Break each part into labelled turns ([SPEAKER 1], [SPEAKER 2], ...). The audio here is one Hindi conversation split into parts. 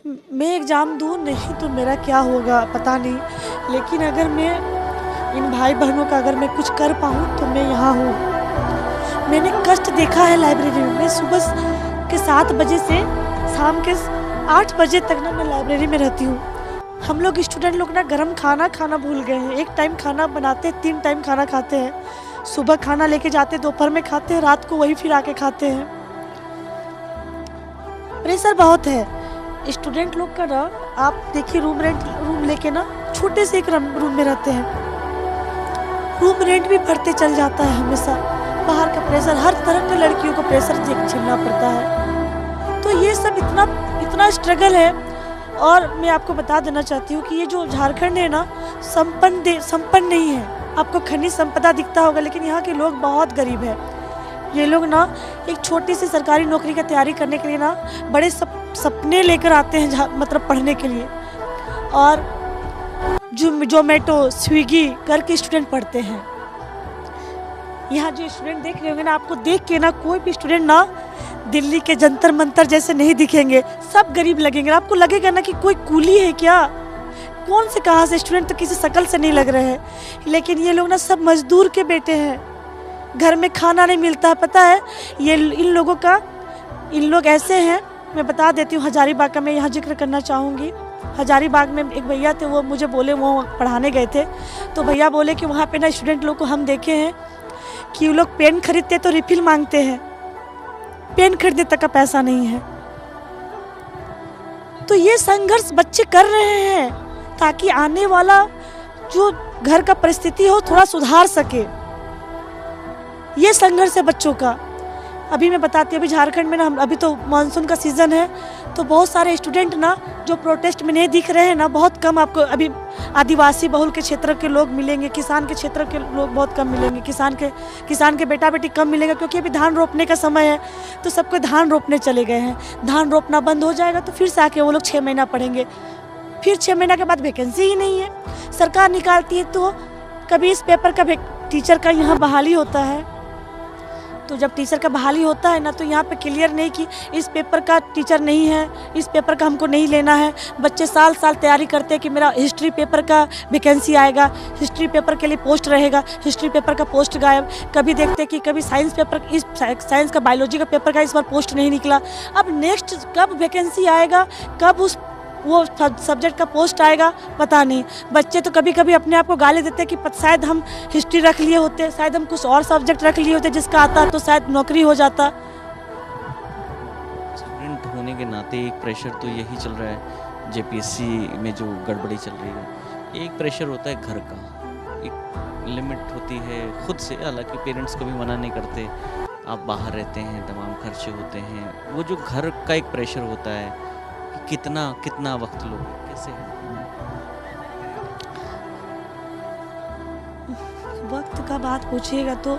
[SPEAKER 1] मैं एग्ज़ाम दूँ नहीं तो मेरा क्या होगा पता नहीं, लेकिन अगर मैं इन भाई बहनों का अगर मैं कुछ कर पाऊँ तो मैं यहाँ हूँ। मैंने कष्ट देखा है लाइब्रेरी में। मैं सुबह के 7 बजे से शाम के 8 बजे तक ना मैं लाइब्रेरी में रहती हूँ। हम लोग स्टूडेंट लोग ना गरम खाना खाना भूल गए हैं। एक टाइम खाना बनाते हैं, 3 टाइम खाना खाते हैं। सुबह खाना लेके जाते हैं, दोपहर में खाते हैं, रात को वही फिर आके खाते हैं। प्रेशर बहुत है स्टूडेंट लोग का ना। आप देखिए रूम लेके ना छोटे से एक रूम में रहते हैं। रूम रेंट भी बढ़ते चल जाता है हमेशा। बाहर का प्रेशर, हर तरह के लड़कियों को प्रेशर झेलना पड़ता है। तो ये सब इतना स्ट्रगल है। और मैं आपको बता देना चाहती हूँ कि ये जो झारखंड है ना संपन्न नहीं है। आपको खनिज संपदा दिखता होगा, लेकिन यहाँ के लोग बहुत गरीब है। ये लोग ना एक छोटी सी सरकारी नौकरी की तैयारी करने के लिए ना बड़े सपने लेकर आते हैं, मतलब पढ़ने के लिए। और जोमेटो स्विगी करके स्टूडेंट पढ़ते हैं। यहाँ जो स्टूडेंट देख रहे होंगे ना, आपको देख के ना कोई भी स्टूडेंट ना दिल्ली के जंतर मंतर जैसे नहीं दिखेंगे। सब गरीब लगेंगे। आपको लगेगा ना कि कोई कूली है क्या, कौन से कहाँ से स्टूडेंट तो किसी शक्ल से नहीं लग रहे हैं। लेकिन ये लोग ना सब मजदूर के बेटे हैं। घर में खाना नहीं मिलता है, पता है। इन लोग ऐसे हैं। मैं बता देती हूँ, हजारीबाग का मैं यहाँ जिक्र करना चाहूँगी। हजारीबाग में एक भैया थे, वो मुझे बोले, वो पढ़ाने गए थे, तो भैया बोले कि वहाँ पे ना स्टूडेंट लोग को हम देखे हैं कि वो लोग पेन खरीदते तो रिफिल मांगते हैं, पेन खरीदने तक का पैसा नहीं है। तो ये संघर्ष बच्चे कर रहे हैं ताकि आने वाला जो घर का परिस्थिति हो थोड़ा सुधार सके। ये संघर्ष है बच्चों का। अभी मैं बताती हूँ, अभी झारखंड में ना अभी तो मानसून का सीज़न है, तो बहुत सारे स्टूडेंट ना जो प्रोटेस्ट में नहीं दिख रहे हैं ना, बहुत कम आपको अभी आदिवासी बहुल के क्षेत्र के लोग मिलेंगे, किसान के क्षेत्र के लोग बहुत कम मिलेंगे, किसान के बेटा बेटी कम मिलेगा, क्योंकि अभी धान रोपने का समय है। तो सबको धान रोपने चले गए हैं। धान रोपना बंद हो जाएगा तो फिर से आके वो लोग 6 महीना पढ़ेंगे। फिर 6 महीना के बाद वैकेंसी ही नहीं है। सरकार निकालती है तो कभी इस पेपर का टीचर का यहाँ बहाली होता है, तो जब टीचर का बहाली होता है ना, तो यहाँ पे क्लियर नहीं कि इस पेपर का टीचर नहीं है, इस पेपर का हमको नहीं लेना है। बच्चे साल तैयारी करते हैं कि मेरा हिस्ट्री पेपर का वैकेंसी आएगा, हिस्ट्री पेपर के लिए पोस्ट रहेगा, हिस्ट्री पेपर का पोस्ट गायब। कभी देखते हैं कि कभी साइंस का बायोलॉजी का पेपर का इस बार पोस्ट नहीं निकला। अब नेक्स्ट कब वैकेंसी आएगा, कब वो सब्जेक्ट का पोस्ट आएगा, पता नहीं। बच्चे तो कभी कभी अपने आप को गाली देते हैं कि शायद हम हिस्ट्री रख लिए होते, शायद हम कुछ और सब्जेक्ट रख लिए होते जिसका आता तो शायद नौकरी हो जाता।
[SPEAKER 2] स्टूडेंट होने के नाते एक प्रेशर तो यही चल रहा है, जेपीएससी में जो गड़बड़ी चल रही है। एक प्रेशर होता है घर का, एक लिमिट होती है खुद से। हालांकि पेरेंट्स कभी मना नहीं करते, आप बाहर रहते हैं, तमाम खर्चे होते हैं। वो जो घर का एक प्रेशर होता है, कितना वक्त लोगे, कैसे है?
[SPEAKER 1] वक्त का बात पूछिएगा तो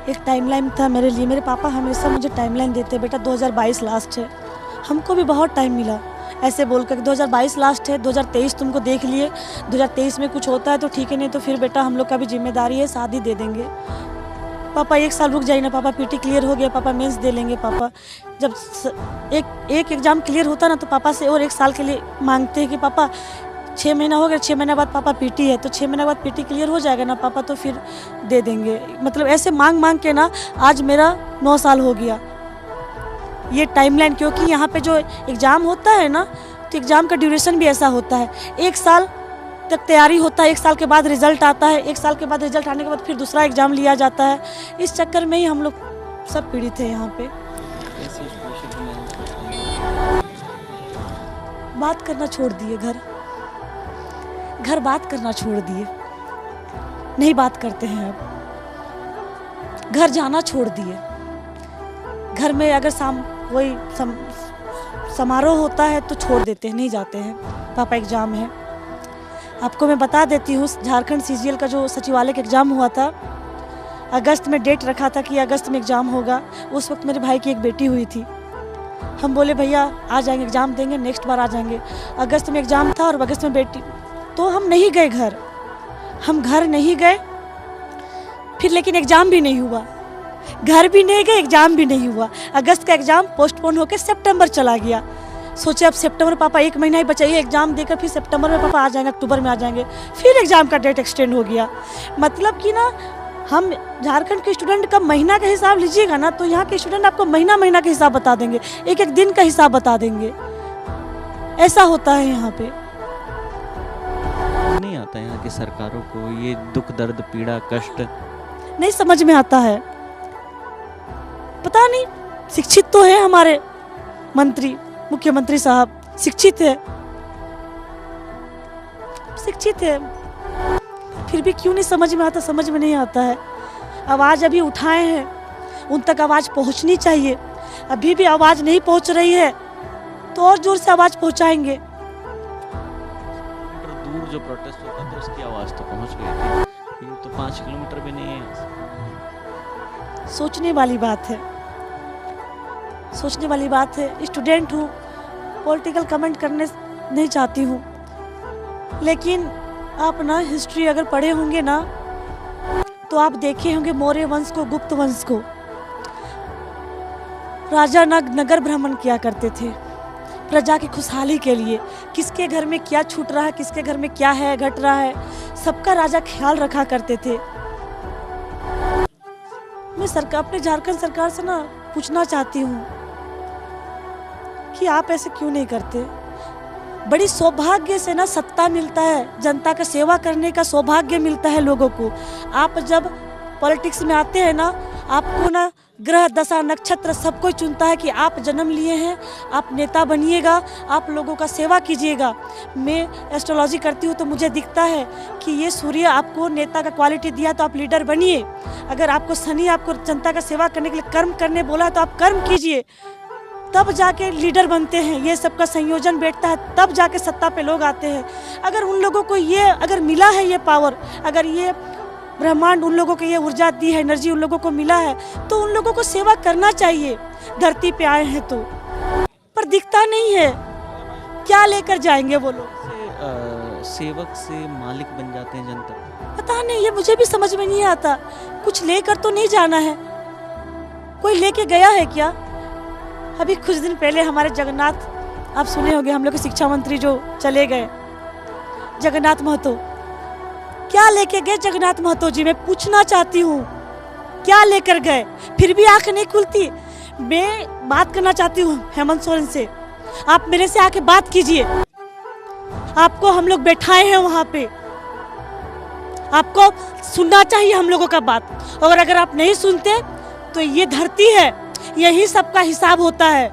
[SPEAKER 1] एक टाइमलाइन था मेरे लिए। मेरे पापा हमेशा मुझे टाइमलाइन देते, बेटा 2022 लास्ट है। हमको भी बहुत टाइम मिला ऐसे बोलकर, 2022 लास्ट है, 2023 तुमको देख लिए, 2023 में कुछ होता है तो ठीक है, नहीं तो फिर बेटा हम लोग का भी जिम्मेदारी है, शादी दे देंगे। पापा 1 साल रुक जाइए ना, पापा पीटी क्लियर हो गया, पापा मेंस दे लेंगे। पापा जब एक एग्ज़ाम क्लियर होता ना, तो पापा से और 1 साल के लिए मांगते हैं कि पापा 6 महीना हो गया, 6 महीने बाद पापा पीटी है, तो 6 महीने बाद पीटी क्लियर हो जाएगा ना पापा, तो फिर दे देंगे। मतलब ऐसे मांग के ना आज मेरा 9 साल हो गया। ये टाइमलाइन, क्योंकि यहाँ पे जो एग्ज़ाम होता है ना, तो एग्ज़ाम का ड्यूरेशन भी ऐसा होता है। 1 साल तक तैयारी होता है, 1 साल के बाद रिजल्ट आता है, 1 साल के बाद रिजल्ट आने के बाद फिर दूसरा एग्ज़ाम लिया जाता है। इस चक्कर में ही हम लोग सब पीड़ित हैं यहाँ पे। बात करना छोड़ दिए, घर बात करना छोड़ दिए, नहीं बात करते हैं अब। घर जाना छोड़ दिए। घर में अगर कोई समारोह होता है तो छोड़ देते हैं, नहीं जाते हैं, पापा एग्ज़ाम है। आपको मैं बता देती हूँ, झारखंड सीजीएल का जो सचिवालय का एग्ज़ाम हुआ था, अगस्त में डेट रखा था कि अगस्त में एग्ज़ाम होगा। उस वक्त मेरे भाई की एक बेटी हुई थी। हम बोले भैया आ जाएंगे, एग्ज़ाम देंगे, नेक्स्ट बार आ जाएंगे। अगस्त में एग्ज़ाम था और अगस्त में बेटी, तो हम नहीं गए घर। हम घर नहीं गए, फिर लेकिन एग्ज़ाम भी नहीं हुआ। घर भी नहीं गए, एग्ज़ाम भी नहीं हुआ। अगस्त का एग्ज़ाम पोस्टपोन होकर सितंबर चला गया। सोचे अब सितंबर में पापा 1 महीना ही बचा, ये एग्ज़ाम देकर फिर सितंबर में पापा आ जाएंगे, अक्टूबर में आ जाएंगे, फिर एग्ज़ाम का डेट एक्सटेंड हो गया। मतलब कि ना हम झारखंड के स्टूडेंट का महीना का हिसाब लीजिएगा ना तो यहाँ के स्टूडेंट आपको महीना महीना का हिसाब बता देंगे, एक एक दिन का हिसाब बता देंगे। ऐसा होता है यहाँ पे।
[SPEAKER 2] नहीं आता यहाँ की सरकारों को ये दुख दर्द पीड़ा कष्ट
[SPEAKER 1] नहीं समझ में आता है। पता नहीं, शिक्षित तो है हमारे मंत्री, मुख्यमंत्री साहब शिक्षित है, फिर भी क्यों नहीं समझ में आता, समझ में नहीं आता है। आवाज़ अभी उठाए हैं, उन तक आवाज़ पहुंचनी चाहिए। अभी भी आवाज़ नहीं पहुंच रही है तो और जोर से आवाज़ पहुंचाएंगे।
[SPEAKER 2] दूर जो प्रोटेस्ट होता था उसकी आवाज़ तो पहुंच गई थी, ये तो 5 किलोमीटर भी नहीं है यहाँ से।
[SPEAKER 1] सोचने वाली बात है, सोचने वाली बात है। स्टूडेंट हूँ, पॉलिटिकल कमेंट करने नहीं चाहती हूँ, लेकिन आप ना हिस्ट्री अगर पढ़े होंगे ना तो आप देखे होंगे मौर्य वंश को, गुप्त वंश को। राजा नगर भ्रमण किया करते थे प्रजा की खुशहाली के लिए, किसके घर में क्या छूट रहा है, किसके घर में क्या है घट रहा है, सबका राजा ख्याल रखा करते थे। मैं सरकार, अपने झारखंड सरकार से ना पूछना चाहती हूँ कि आप ऐसे क्यों नहीं करते। बड़ी सौभाग्य से ना सत्ता मिलता है, जनता का सेवा करने का सौभाग्य मिलता है लोगों को। आप जब पॉलिटिक्स में आते हैं ना, आपको ना ग्रह दशा नक्षत्र सब कोई चुनता है कि आप जन्म लिए हैं, आप नेता बनिएगा, आप लोगों का सेवा कीजिएगा। मैं एस्ट्रोलॉजी करती हूँ तो मुझे दिखता है कि ये सूर्य आपको नेता का क्वालिटी दिया तो आप लीडर बनिए। अगर आपको शनि आपको जनता का सेवा करने के लिए कर्म करने बोला है तो आप कर्म कीजिए, तब जाके लीडर बनते हैं। ये सबका संयोजन बैठता है तब जाके सत्ता पे लोग आते हैं। अगर उन लोगों को ये अगर मिला है ये पावर, अगर ये ब्रह्मांड उन लोगों को ये ऊर्जा दी है, एनर्जी उन लोगों को मिला है, तो उन लोगों को सेवा करना चाहिए। धरती पे आए हैं तो, पर दिखता नहीं है, क्या लेकर जाएंगे वो लोग।
[SPEAKER 2] सेवक से मालिक बन जाते हैं जनता।
[SPEAKER 1] पता नहीं, ये मुझे भी समझ में नहीं आता। कुछ लेकर तो नहीं जाना है, कोई लेके गया है क्या। अभी कुछ दिन पहले हमारे जगन्नाथ, आप सुने होंगे, हम लोग के शिक्षा मंत्री जो चले गए जगन्नाथ महतो, क्या लेके गए जगन्नाथ महतो जी। मैं पूछना चाहती हूँ क्या लेकर गए, फिर भी आंख नहीं खुलती। मैं बात करना चाहती हूँ हेमंत सोरेन से, आप मेरे से आके बात कीजिए। आपको हम लोग बैठाए हैं वहां पे, आपको सुनना चाहिए हम लोगों का बात। और अगर आप नहीं सुनते तो ये धरती है, यही सबका हिसाब होता है।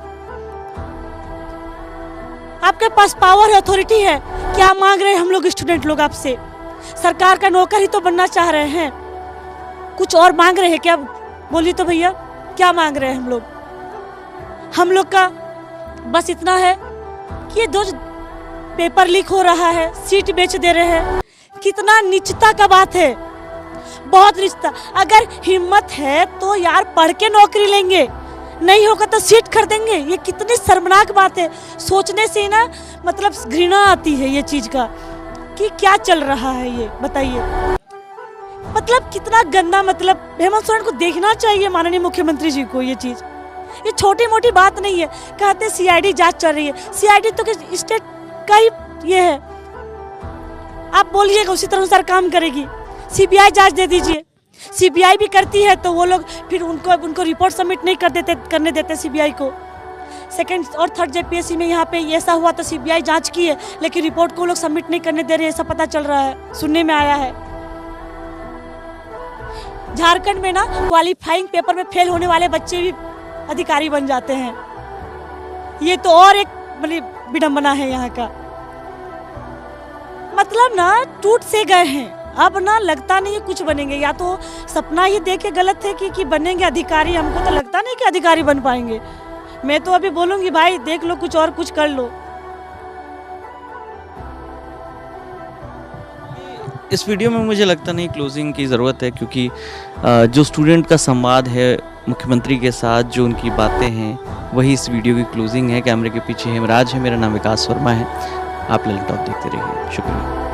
[SPEAKER 1] आपके पास पावर है, अथॉरिटी है, क्या मांग रहे हैं हम लोग स्टूडेंट लोग आपसे। सरकार का नौकर ही तो बनना चाह रहे हैं, कुछ और मांग रहे हैं क्या। बोलिए तो भैया, क्या मांग रहे हैं हम लोग। हम लोग का बस इतना है कि ये 2 पेपर लीक हो रहा है, सीट बेच दे रहे हैं। कितना नीचता का बात है, बहुत नीचता। अगर हिम्मत है तो यार पढ़ के नौकरी लेंगे, नहीं होगा तो सीट खरीदेंगे। ये कितनी शर्मनाक बात है, सोचने से ना मतलब घृणा आती है ये चीज का कि क्या चल रहा है ये, बताइए। मतलब कितना गंदा, मतलब हेमंत सोरेन को देखना चाहिए, माननीय मुख्यमंत्री जी को। ये चीज, ये छोटी मोटी बात नहीं है। कहते सीआईडी जांच चल रही है, सीआईडी तो स्टेट का ही ये है, आप बोलिएगा उसी तरह अनुसार काम करेगी। सीबीआई जांच दे दीजिए, सीबीआई भी करती है तो वो लोग फिर उनको रिपोर्ट सबमिट नहीं करने देते सीबीआई को। 2nd और 3rd जेपीएससी में यहाँ पे ऐसा हुआ तो सीबीआई जांच की है, लेकिन रिपोर्ट को लोग सबमिट नहीं करने दे रहे, ऐसा पता चल रहा है, सुनने में आया है। झारखंड में ना क्वालिफाइंग पेपर में फेल होने वाले बच्चे भी अधिकारी बन जाते हैं। ये तो और एक मतलब विडंबना है यहाँ का। मतलब ना टूट से गए हैं, अब ना लगता नहीं है कुछ बनेंगे। या तो सपना ही देखे गलत है कि बनेंगे अधिकारी, हमको तो लगता नहीं कि अधिकारी बन पाएंगे। मैं तो अभी बोलूंगी भाई देख लो, कुछ और कुछ कर लो।
[SPEAKER 2] इस वीडियो में मुझे लगता नहीं क्लोजिंग की ज़रूरत है, क्योंकि जो स्टूडेंट का संवाद है मुख्यमंत्री के साथ, जो उनकी बातें हैं, वही इस वीडियो की क्लोजिंग है। कैमरे के पीछे हेमराज है, मेरा नाम विकास वर्मा है। आप ललित टॉप देखते रहिए, शुक्रिया।